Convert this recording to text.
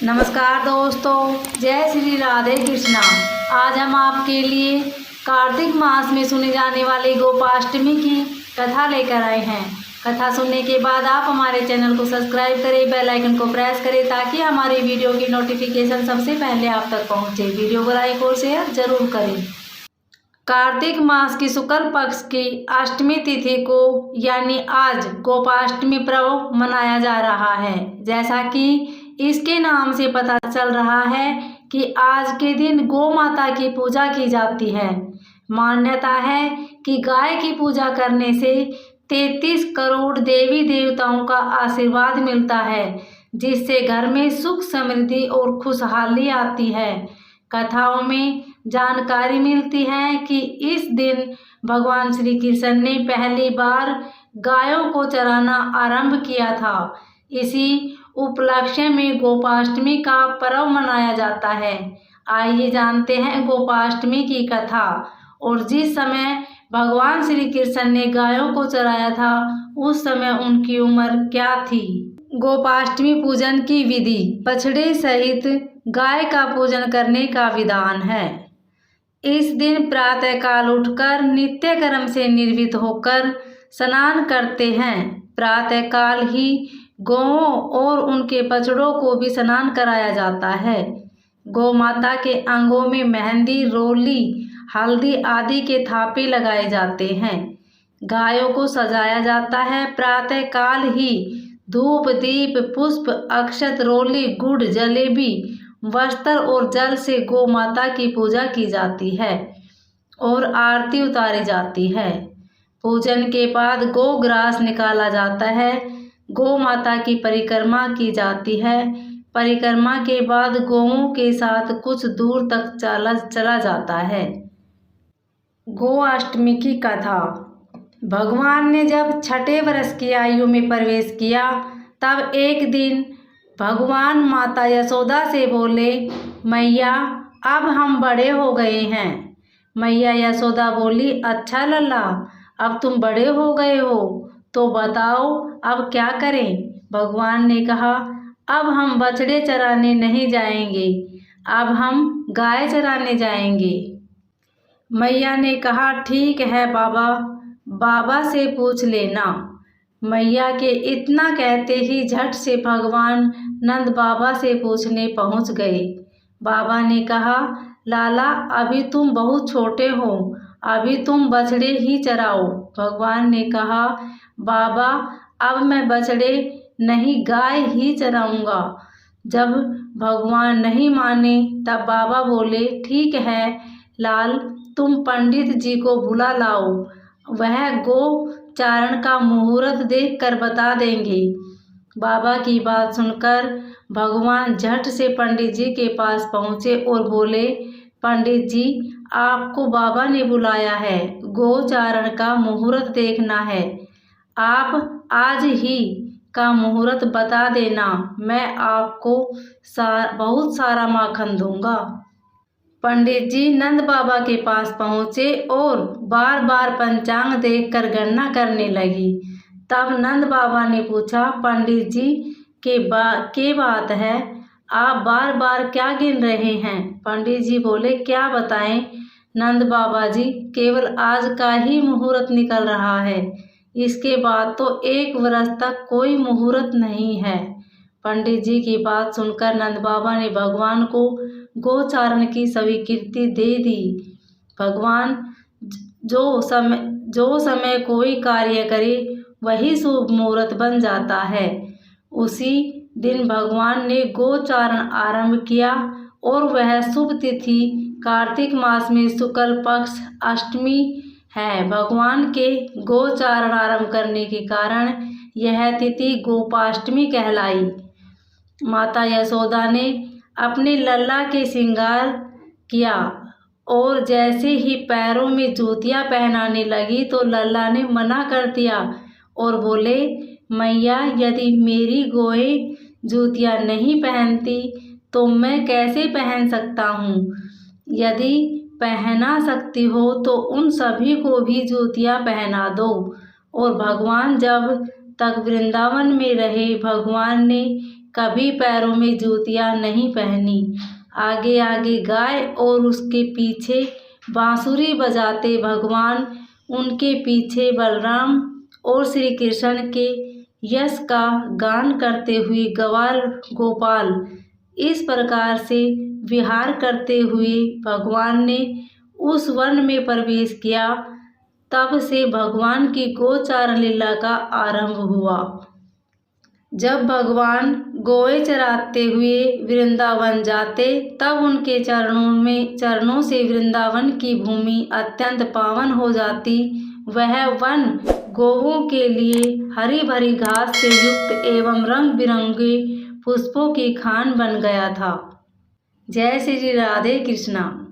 नमस्कार दोस्तों, जय श्री राधे कृष्णा। आज हम आपके लिए कार्तिक मास में सुने जाने वाले गोपाष्टमी की कथा लेकर आए हैं। कथा सुनने के बाद आप हमारे चैनल को सब्सक्राइब करें, बेल आइकन को प्रेस करें ताकि हमारी वीडियो की नोटिफिकेशन सबसे पहले आप तक पहुंचे। वीडियो को लाइक और शेयर जरूर करें। कार्तिक मास की शुक्ल पक्ष की अष्टमी तिथि को यानी आज गोपाष्टमी पर्व मनाया जा रहा है। जैसा कि इसके नाम से पता चल रहा है कि आज के दिन गौ माता की पूजा की जाती है। मान्यता है कि गाय की पूजा करने से 33 करोड़ देवी देवताओं का आशीर्वाद मिलता है, जिससे घर में सुख समृद्धि और खुशहाली आती है। कथाओं में जानकारी मिलती है कि इस दिन भगवान श्री कृष्ण ने पहली बार गायों को चराना आरंभ किया था। इसी उपलक्ष्य में गोपाष्टमी का पर्व मनाया जाता है। आइए जानते हैं गोपाष्टमी की कथा। और जिस समय भगवान श्री कृष्ण ने गायों को चराया था उस समय उनकी उम्र क्या थी। गोपाष्टमी पूजन की विधि। बछड़े सहित गाय का पूजन करने का विधान है। इस दिन प्रातःकाल उठकर नित्य कर्म से निर्वृत्त होकर स्नान करते हैं। प्रातःकाल ही गौओं और उनके बछड़ों को भी स्नान कराया जाता है। गौ माता के अंगों में मेहंदी, रोली, हल्दी आदि के थापे लगाए जाते हैं। गायों को सजाया जाता है। प्रातःकाल ही धूप, दीप, पुष्प, अक्षत, रोली, गुड़, जलेबी, वस्त्र और जल से गौ माता की पूजा की जाती है और आरती उतारी जाती है। पूजन के बाद गोग्रास निकाला जाता है। गौ माता की परिक्रमा की जाती है। परिक्रमा के बाद गौओं के साथ कुछ दूर तक चला जाता है। गोअष्टमी की कथा। भगवान ने जब छठे वर्ष की आयु में प्रवेश किया तब एक दिन भगवान माता यशोदा से बोले, मैया अब हम बड़े हो गए हैं। मैया यशोदा बोली, अच्छा लल्ला, अब तुम बड़े हो गए हो तो बताओ अब क्या करें। भगवान ने कहा, अब हम बछड़े चराने नहीं जाएंगे, अब हम गाय चराने जाएंगे। मैया ने कहा, ठीक है बाबा, बाबा से पूछ लेना। मैया के इतना कहते ही झट से भगवान नंद बाबा से पूछने पहुंच गए। बाबा ने कहा, लाला अभी तुम बहुत छोटे हो, अभी तुम बछड़े ही चराओ। भगवान ने कहा, बाबा अब मैं बछड़े नहीं गाय ही चराऊंगा। जब भगवान नहीं माने तब बाबा बोले, ठीक है लाल, तुम पंडित जी को बुला लाओ, वह गो चारण का मुहूर्त देखकर बता देंगे। बाबा की बात सुनकर भगवान झट से पंडित जी के पास पहुँचे और बोले, पंडित जी आपको बाबा ने बुलाया है, गोचारण का मुहूर्त देखना है। आप आज ही का मुहूर्त बता देना, मैं आपको बहुत सारा माखन दूंगा। पंडित जी नंद बाबा के पास पहुँचे और बार बार पंचांग देखकर गणना करने लगी। तब नंद बाबा ने पूछा, पंडित जी के बात है, आप बार बार क्या गिन रहे हैं। पंडित जी बोले, क्या बताएं नंद बाबा जी, केवल आज का ही मुहूर्त निकल रहा है, इसके बाद तो 1 वर्ष तक कोई मुहूर्त नहीं है। पंडित जी की बात सुनकर नंद बाबा ने भगवान को गोचारण की स्वीकृति दे दी। भगवान जो समय कोई कार्य करे वही शुभ मुहूर्त बन जाता है। उसी दिन भगवान ने गोचारण आरंभ किया और वह शुभ तिथि कार्तिक मास में शुक्ल पक्ष अष्टमी है। भगवान के गोचारण आरंभ करने के कारण यह तिथि गोपाष्टमी कहलाई। माता यशोदा ने अपने लल्ला के श्रृंगार किया और जैसे ही पैरों में जूतियां पहनाने लगी तो लल्ला ने मना कर दिया और बोले, मैया यदि मेरी गोएं जूतियां नहीं पहनती तो मैं कैसे पहन सकता हूँ। यदि पहना सकती हो तो उन सभी को भी जूतियां पहना दो। और भगवान जब तक वृंदावन में रहे भगवान ने कभी पैरों में जूतियाँ नहीं पहनी। आगे आगे गाय और उसके पीछे बांसुरी बजाते भगवान, उनके पीछे बलराम और श्री कृष्ण के यश का गान करते हुए ग्वाल गोपाल इस प्रकार से विहार करते हुए भगवान ने उस वन में प्रवेश किया। तब से भगवान की गोचारण लीला का आरंभ हुआ। जब भगवान गौएं चराते हुए वृंदावन जाते, तब उनके चरणों से वृंदावन की भूमि अत्यंत पावन हो जाती। वह वन गौओं के लिए हरी भरी घास से युक्त एवं रंग बिरंगे पुष्पों की खान बन गया था। जय श्री राधे कृष्णा।